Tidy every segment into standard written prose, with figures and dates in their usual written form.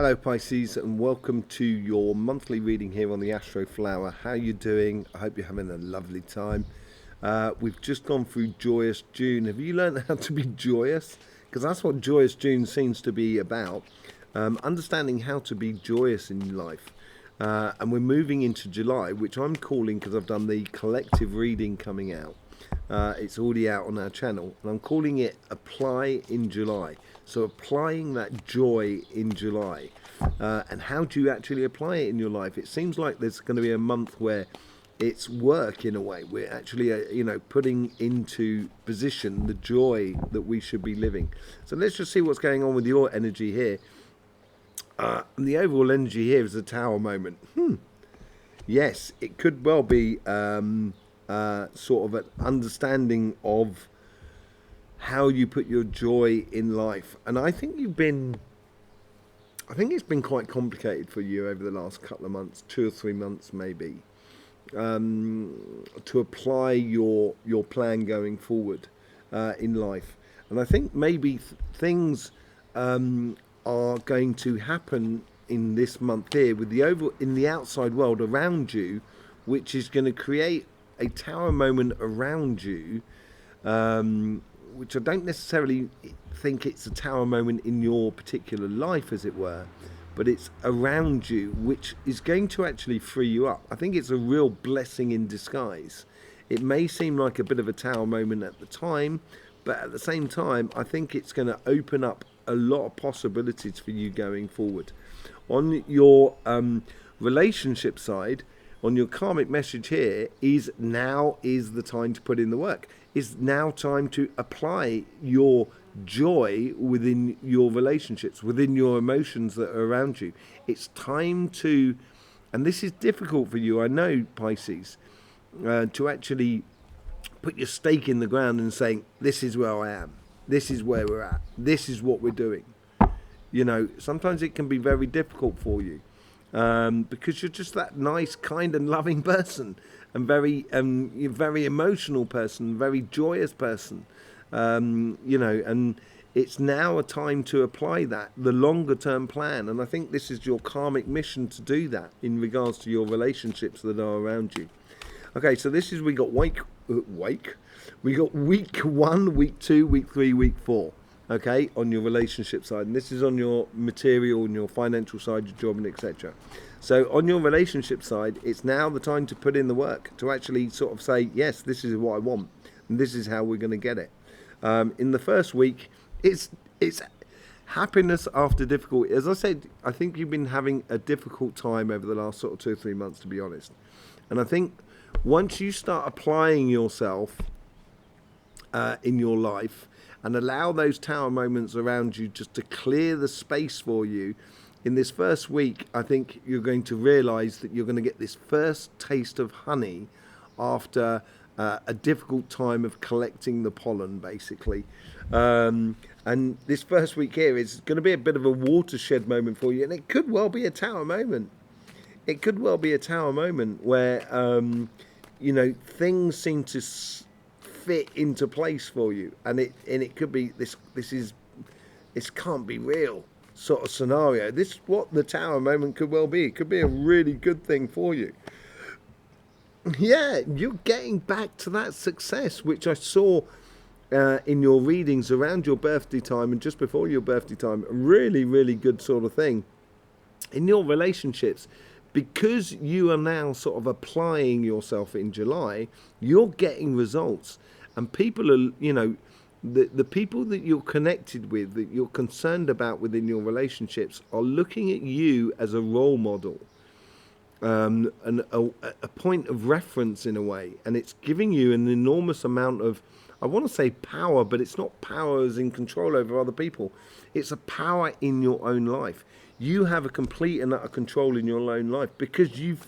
Hello Pisces, and welcome to your monthly reading here on the Astroflower. How you doing? I hope you're having a lovely time. We've just gone through Joyous June. Have you learned how to be joyous? Because that's what Joyous June seems to be about. Understanding how to be joyous in life. And we're moving into July, which I'm calling, because I've done the collective reading coming out. It's already out on our channel, and I'm calling it Apply in July. So applying that joy in July. And how do you actually apply it in your life? It seems like there's going to be a month where it's work in a way. We're actually, putting into position the joy that we should be living. So let's just see what's going on with your energy here. And the overall energy here is a tower moment. Yes, it could well be sort of an understanding of how you put your joy in life. And I think it's been quite complicated for you over the last couple of months, 2 or 3 months maybe, to apply your plan going forward in life. And I think maybe things are going to happen in this month here with in the outside world around you, which is going to create a tower moment around you, which I don't necessarily think it's a tower moment in your particular life, as it were, but it's around you, which is going to actually free you up. I think it's a real blessing in disguise. It may seem like a bit of a tower moment at the time, but at the same time, I think it's going to open up a lot of possibilities for you going forward. On your relationship side, on your karmic message here is now is the time to put in the work. It's now time to apply your joy within your relationships, within your emotions that are around you. It's time to, and this is difficult for you, I know, Pisces, to actually put your stake in the ground and saying, this is where I am, this is where we're at, this is what we're doing. You know, sometimes it can be very difficult for you. Because you're just that nice, kind and loving person, and you're very emotional person, very joyous person, and it's now a time to apply the longer term plan. And I think this is your karmic mission to do that in regards to your relationships that are around you. Okay, so we got week 1, week 2, week 3, week 4. Okay, on your relationship side, and this is on your material and your financial side, your job and etc. So on your relationship side, it's now the time to put in the work, to actually sort of say, yes, this is what I want, and this is how we're going to get it. In the first week, it's happiness after difficulty. As I said, I think you've been having a difficult time over the last sort of 2 or 3 months, to be honest. And I think once you start applying yourself in your life, and allow those tower moments around you just to clear the space for you, in this first week, I think you're going to realise that you're going to get this first taste of honey after a difficult time of collecting the pollen, basically. And this first week here is going to be a bit of a watershed moment for you, and it could well be a tower moment. It could well be a tower moment where, things seem to fit into place for you, and it could be this can't be real sort of scenario. This is what the tower moment could well be. It could be a really good thing for you. Yeah, you're getting back to that success, which I saw in your readings around your birthday time and just before your birthday time. A really, really good sort of thing in your relationships. Because you are now sort of applying yourself in July, you're getting results. And people are, the people that you're connected with, that you're concerned about within your relationships, are looking at you as a role model, and a point of reference in a way. And it's giving you an enormous amount of, I want to say power, but it's not power as in control over other people. It's a power in your own life. You have a complete and utter control in your own life because you've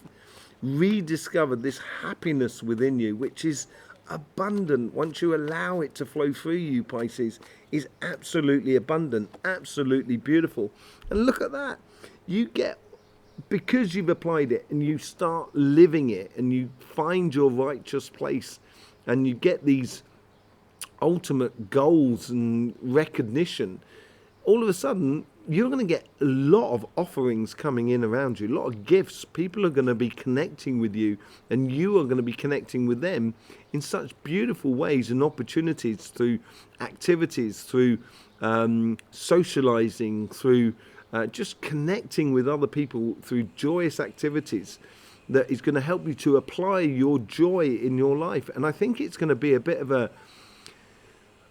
rediscovered this happiness within you, which is abundant. Once you allow it to flow through you, Pisces, is absolutely abundant, absolutely beautiful. And look at that. You get, because you've applied it and you start living it and you find your righteous place and you get these ultimate goals and recognition, all of a sudden you're going to get a lot of offerings coming in around you, a lot of gifts. People are going to be connecting with you, and you are going to be connecting with them in such beautiful ways and opportunities, through activities, through socializing, through just connecting with other people, through joyous activities that is going to help you to apply your joy in your life. And I think it's going to be a bit of a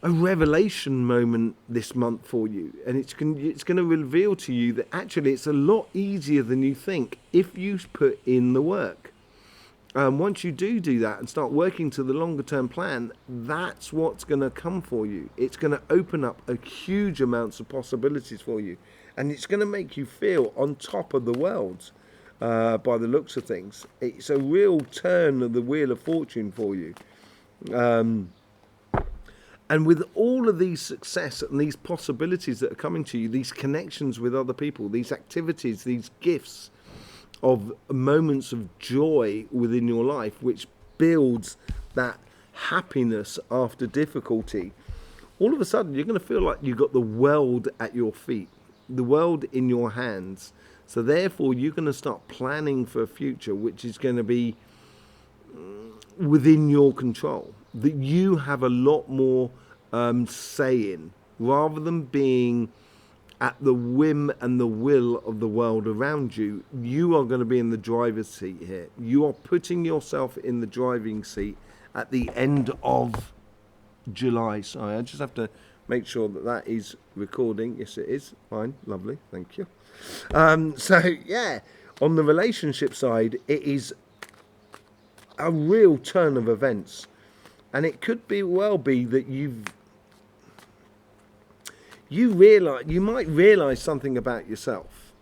revelation moment this month for you, and it's going to reveal to you that actually it's a lot easier than you think if you put in the work. Once you do that and start working to the longer term plan, that's what's going to come for you. It's going to open up a huge amounts of possibilities for you, and it's going to make you feel on top of the world. By the looks of things, it's a real turn of the wheel of fortune for you. And with all of these success and these possibilities that are coming to you, these connections with other people, these activities, these gifts of moments of joy within your life, which builds that happiness after difficulty, all of a sudden you're going to feel like you've got the world at your feet, the world in your hands. So therefore you're going to start planning for a future which is going to be within your control, that you have a lot more say in, rather than being at the whim and the will of the world around you. You are going to be in the driver's seat here. You are putting yourself in the driving seat at the end of July. Sorry, I just have to make sure that is recording. Yes, it is. Fine, lovely, thank you. So yeah, on the relationship side, it is a real turn of events, and it could well be that you might realize something about yourself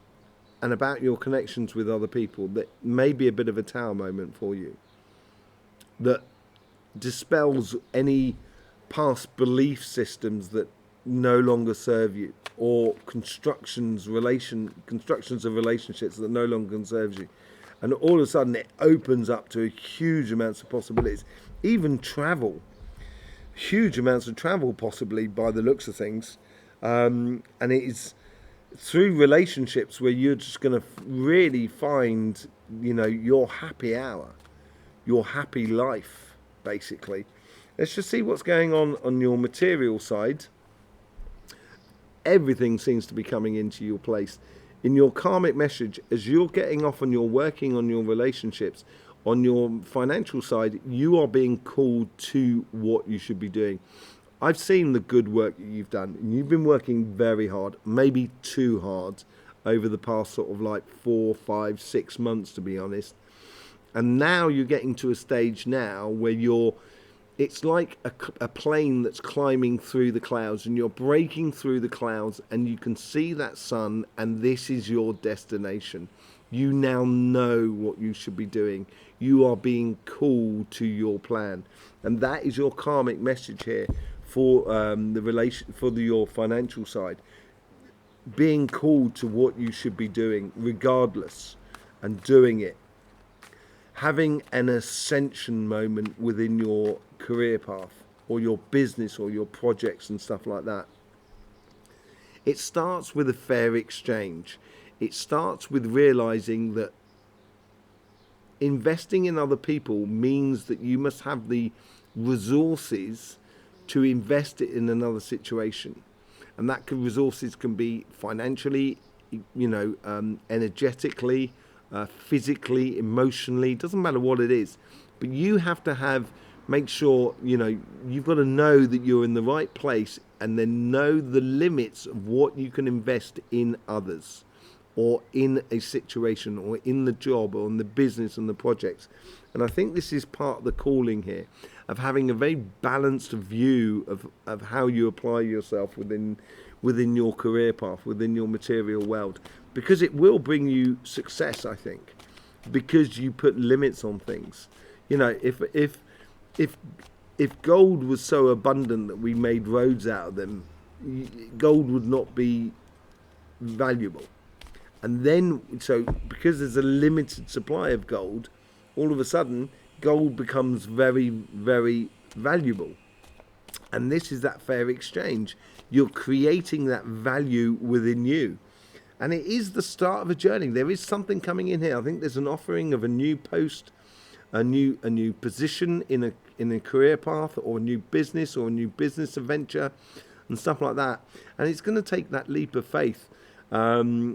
and about your connections with other people that may be a bit of a tower moment for you, that dispels any past belief systems that no longer serve you, or constructions of relationships that no longer serves you. And all of a sudden it opens up to huge amounts of possibilities. Even travel, huge amounts of travel possibly, by the looks of things. And it is through relationships where you're just going to really find, your happy hour, your happy life, basically. Let's just see what's going on your material side. Everything seems to be coming into your place. In your karmic message, as you're getting off and you're working on your relationships, on your financial side, you are being called to what you should be doing. I've seen the good work that you've done, and you've been working very hard, maybe too hard, over the past sort of like 4, 5, 6 months, to be honest. And now you're getting to a stage now where it's like a plane that's climbing through the clouds, and you're breaking through the clouds, and you can see that sun, and this is your destination. You now know what you should be doing. You are being called to your plan, and that is your karmic message here for your financial side. Being called to what you should be doing, regardless, and doing it. Having an ascension moment within your career path, or your business, or your projects and stuff like that. It starts with a fair exchange. It starts with realizing that investing in other people means that you must have the resources to invest it in another situation. And that resources can be financially, energetically, physically, emotionally, doesn't matter what it is. But you have to make sure, you've got to know that you're in the right place, and then know the limits of what you can invest in others, or in a situation, or in the job, or in the business and the projects. And I think this is part of the calling here, of having a very balanced view of how you apply yourself within your career path, within your material world, because it will bring you success, I think, because you put limits on things. If gold was so abundant that we made roads out of them, gold would not be valuable. And then, so because there's a limited supply of gold, all of a sudden gold becomes very, very valuable. And this is that fair exchange. You're creating that value within you. And it is the start of a journey. There is something coming in here. I think there's an offering of a new post, a new position in a career path, or a new business, or a new business adventure, and stuff like that. And it's going to take that leap of faith,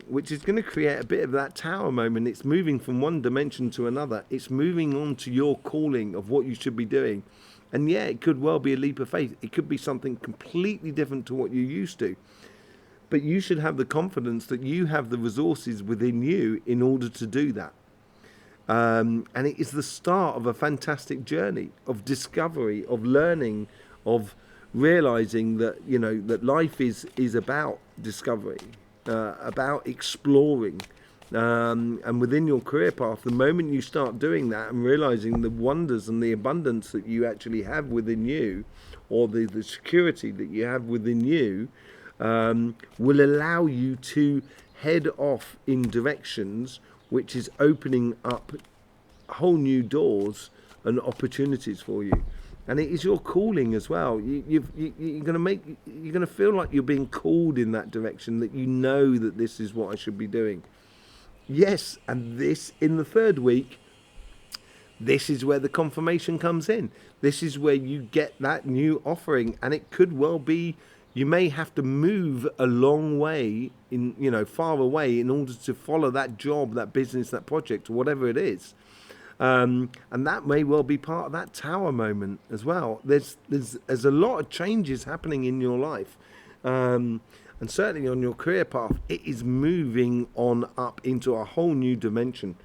which is going to create a bit of that tower moment. It's moving from one dimension to another. It's moving on to your calling of what you should be doing. And yeah, it could well be a leap of faith. It could be something completely different to what you used to. But you should have the confidence that you have the resources within you in order to do that. And it is the start of a fantastic journey of discovery, of learning, of realizing that, you know, that life is about discovery, about exploring. And within your career path, the moment you start doing that and realizing the wonders and the abundance that you actually have within you, or the security that you have within you, will allow you to head off in directions which is opening up whole new doors and opportunities for you. And it is your calling as well. You're going to feel like you're being called in that direction, that you know that this is what I should be doing. Yes, and this, in the third week, this is where the confirmation comes in. This is where you get that new offering, and it could well be you may have to move a long way, far away, in order to follow that job, that business, that project, or whatever it is. And that may well be part of that tower moment as well. There's a lot of changes happening in your life. And certainly on your career path, it is moving on up into a whole new dimension.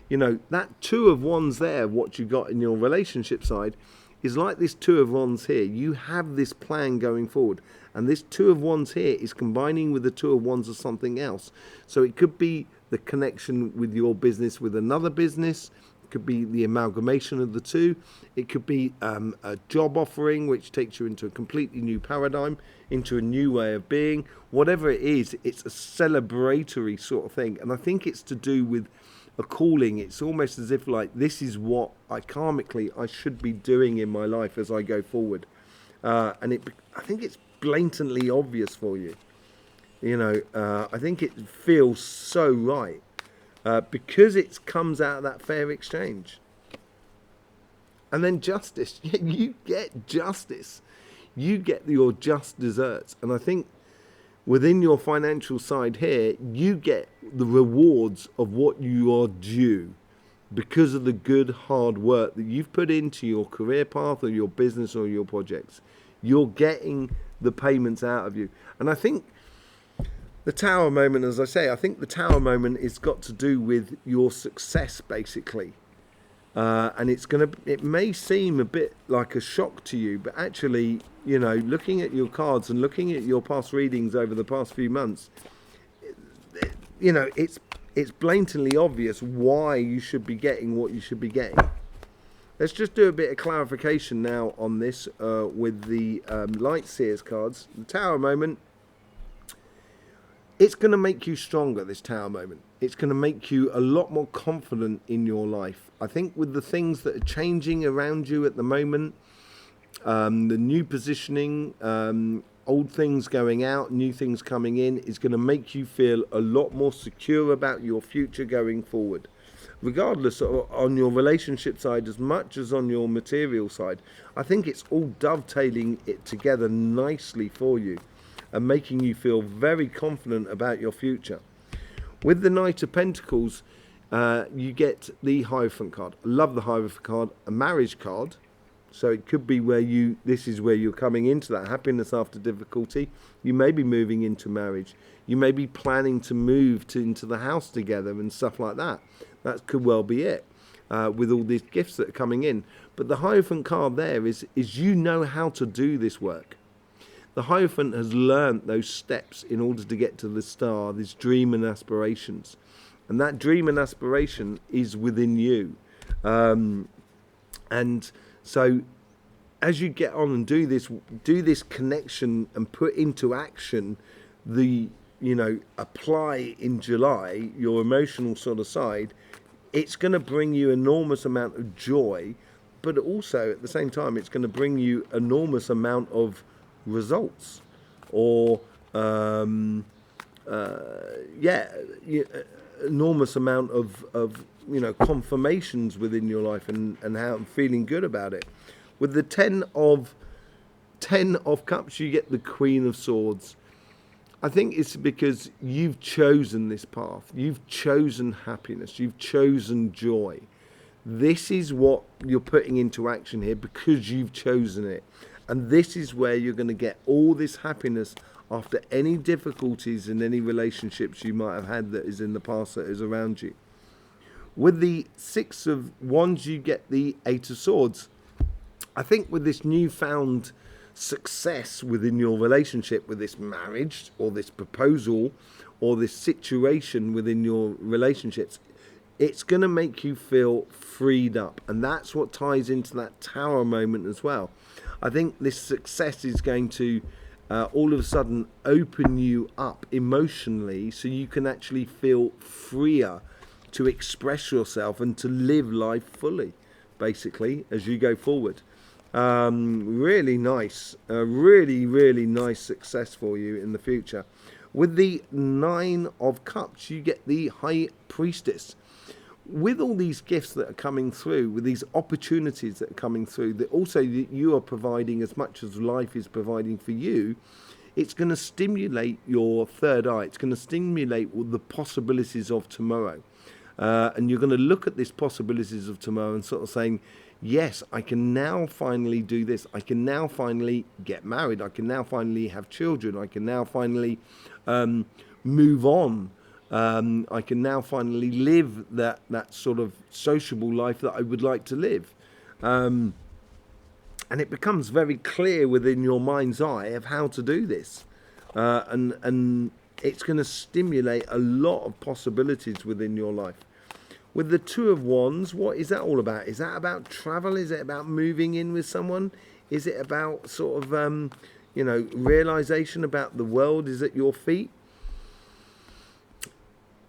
You know, that Two of Wands there, what you got in your relationship side, is like this Two of Wands here. You have this plan going forward. And this Two of Wands here is combining with the Two of Wands of something else. So it could be the connection with your business with another business. It could be the amalgamation of the two. It could be a job offering which takes you into a completely new paradigm, into a new way of being. Whatever it is, it's a celebratory sort of thing. And I think it's to do with a calling. It's almost as if like, this is what I should be doing in my life as I go forward. I think it's blatantly obvious for you. I think it feels so right because it comes out of that fair exchange. And then justice. You get justice. You get your just desserts. And I think within your financial side here, you get the rewards of what you are due because of the good hard work that you've put into your career path or your business or your projects. You're getting the payments out of you. And I think the tower moment, as I say, I think the tower moment is got to do with your success, basically. And it may seem a bit like a shock to you, but actually, looking at your cards and looking at your past readings over the past few months, it's blatantly obvious why you should be getting what you should be getting. Let's just do a bit of clarification now on this with the Light Seers cards. The Tower moment, it's going to make you stronger, this Tower moment. It's going to make you a lot more confident in your life. I think with the things that are changing around you at the moment, the new positioning, old things going out, new things coming in, is going to make you feel a lot more secure about your future going forward. Regardless of on your relationship side as much as on your material side, I think it's all dovetailing it together nicely for you and making you feel very confident about your future. With the Knight of Pentacles, you get the Hierophant card. I love the Hierophant card, a marriage card. So it could be this is where you're coming into that happiness after difficulty. You may be moving into marriage. You may be planning to move into the house together and stuff like that. That could well be it, with all these gifts that are coming in. But the Hierophant card there is you know how to do this work. The Hierophant has learnt those steps in order to get to the star, this dream and aspirations. And that dream and aspiration is within you. And so as you get on and do this connection and put into action apply in July, your emotional sort of side, it's going to bring you enormous amount of joy, but also at the same time, it's going to bring you enormous amount of results or enormous amount of confirmations within your life, and how I'm feeling good about it. With the ten of cups, you get the Queen of Swords. I think it's because you've chosen this path. You've chosen happiness. You've chosen joy. This is what you're putting into action here because you've chosen it. And this is where you're going to get all this happiness after any difficulties in any relationships you might have had that is in the past, that is around you. With the Six of Wands, you get the Eight of Swords. I think with this newfound success within your relationship, with this marriage or this proposal or this situation within your relationships, it's going to make you feel freed up. And that's what ties into that Tower moment as well. I think this success is going to all of a sudden open you up emotionally, so you can actually feel freer to express yourself and to live life fully, basically, as you go forward. Really nice, really nice success for you in the future. With the Nine of Cups, you get the High Priestess. With all these gifts that are coming through, with these opportunities that are coming through, that also that you are providing as much as life is providing for you, it's going to stimulate your third eye. It's going to stimulate the possibilities of tomorrow. And you're going to look at these possibilities of tomorrow and sort of saying, yes, I can now finally do this. I can now finally get married. I can now finally have children. I can now finally move on. I can now finally live that sort of sociable life that I would like to live. And it becomes very clear within your mind's eye of how to do this. And it's going to stimulate a lot of possibilities within your life. With the Two of Wands, what is that all about? Is that about travel? Is it about moving in with someone? Is it about sort of, realization about the world is at your feet?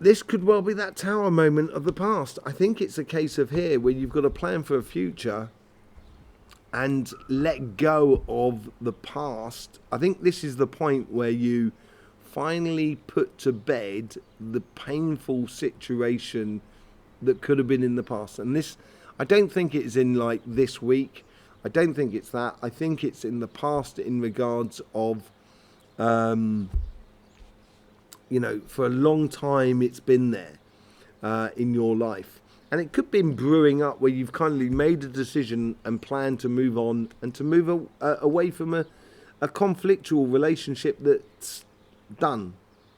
This could well be that Tower moment of the past. I think it's a case of here where you've got a plan for a future and let go of the past. I think this is the point where you finally put to bed the painful situation that could have been in the past. And this, I don't think it's in like this week. I don't think it's that. I think it's in the past in regards of, for a long time it's been there in your life. And it could be brewing up where you've kindly made a decision and planned to move on and to move away from a conflictual relationship that's done,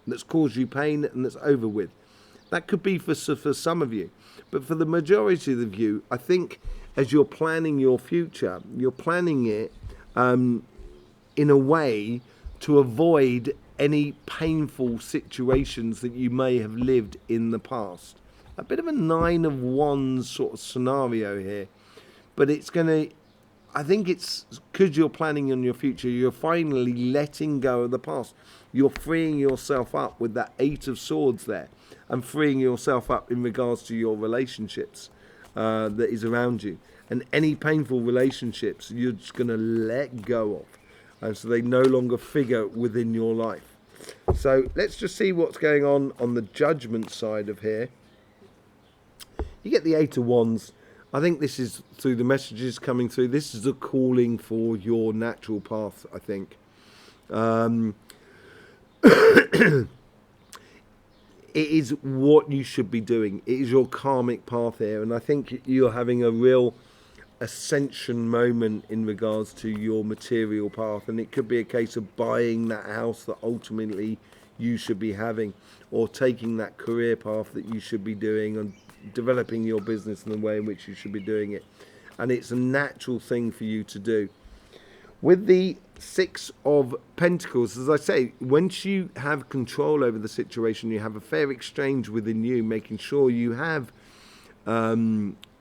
that's caused you pain and that's over with. That could be for some of you. But for the majority of you, I think as you're planning your future, you're planning it in a way to avoid any painful situations that you may have lived in the past. A bit of a Nine of Wands sort of scenario here. But it's going to, I think it's because you're planning on your future, you're finally letting go of the past. You're freeing yourself up with that Eight of Swords there, and freeing yourself up in regards to your relationships that is around you. And any painful relationships, you're just going to let go of. And so they no longer figure within your life. So let's just see what's going on the Judgment side of here. You get the Eight of Wands. I think this is through the messages coming through. This is a calling for your natural path, I think. It is what you should be doing. It is your karmic path here. And I think you're having a real ascension moment in regards to your material path. And it could be a case of buying that house that ultimately you should be having, or taking that career path that you should be doing, and developing your business in the way in which you should be doing it. And it's a natural thing for you to do. With the Six of Pentacles, as I say, once you have control over the situation, you have a fair exchange within you, making sure you have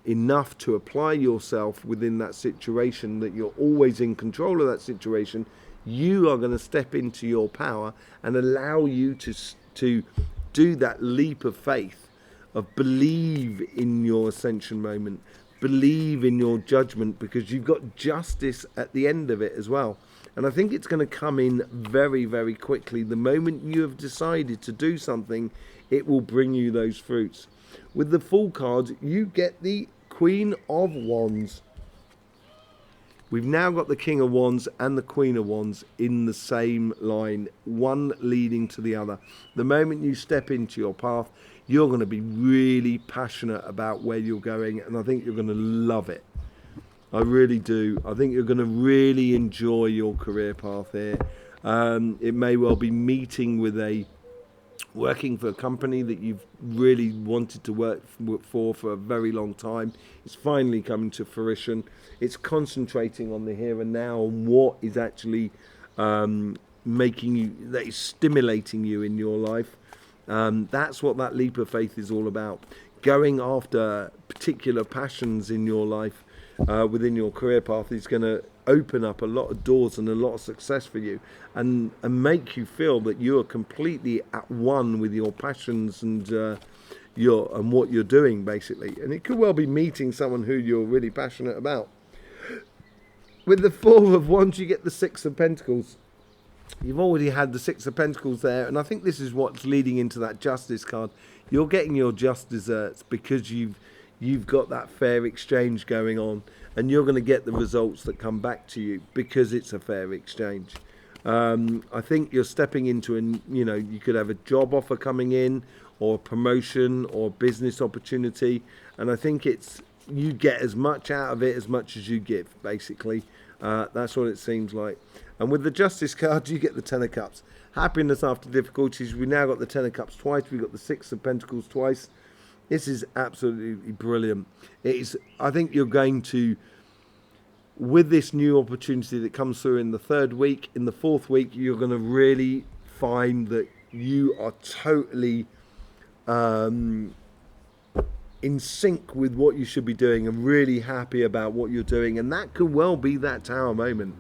enough to apply yourself within that situation, that you're always in control of that situation, you are going to step into your power and allow you to do that leap of faith, of believe in your ascension moment, believe in your judgment, because you've got justice at the end of it as well. And I think it's going to come in very, very quickly. The moment you have decided to do something, it will bring you those fruits. With the Fool card, you get the Queen of Wands. We've now got the King of Wands and the Queen of Wands in the same line, one leading to the other. The moment you step into your path, you're going to be really passionate about where you're going, and I think you're going to love it. I really do. I think you're going to really enjoy your career path here. It may well be working for a company that you've really wanted to work for a very long time. It's finally coming to fruition. It's concentrating on the here and now, and what is actually that is stimulating you in your life. That's what that leap of faith is all about. Going after particular passions in your life, within your career path, is going to open up a lot of doors and a lot of success for you, and make you feel that you are completely at one with your passions and what you're doing, basically. And it could well be meeting someone who you're really passionate about. With the Four of Wands, you get the Six of Pentacles. You've already had the Six of Pentacles there, and I think this is what's leading into that Justice card. You're getting your just desserts because you've got that fair exchange going on, and you're going to get the results that come back to you because it's a fair exchange. I think you're stepping into you could have a job offer coming in, or a promotion, or business opportunity, and I think you get as much out of it as much as you give, basically. That's what it seems like. And with the Justice card, you get the Ten of Cups. Happiness after difficulties. We now got the Ten of Cups twice. We got the Six of Pentacles twice. This is absolutely brilliant. I think you're going to, with this new opportunity that comes through in the third week, in the fourth week, you're going to really find that you are totally in sync with what you should be doing, and really happy about what you're doing. And that could well be that Tower moment.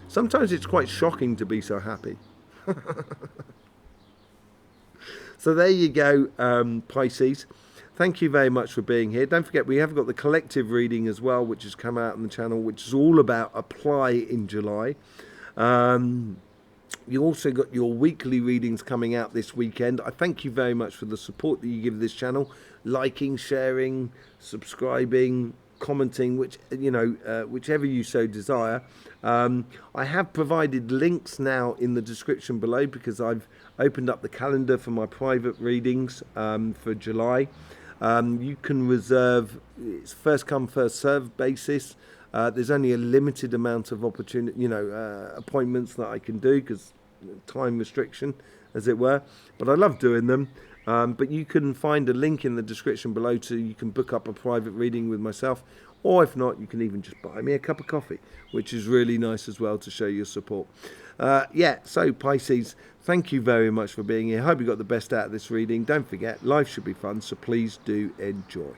Sometimes it's quite shocking to be so happy. So there you go, Pisces. Thank you very much for being here. Don't forget, we have got the collective reading as well, which has come out on the channel, which is all about apply in July. You also got your weekly readings coming out this weekend. I thank you very much for the support that you give this channel, liking, sharing, subscribing, commenting, whichever you so desire. I have provided links now in the description below, because I've opened up the calendar for my private readings for July. You can reserve. It's first come, first served basis. There's only a limited amount of appointments that I can do, because time restriction, as it were. But I love doing them. But you can find a link in the description below you can book up a private reading with myself, or if not, you can even just buy me a cup of coffee, which is really nice as well to show your support. So Pisces, thank you very much for being here. Hope you got the best out of this reading. Don't forget, life should be fun, so please do enjoy.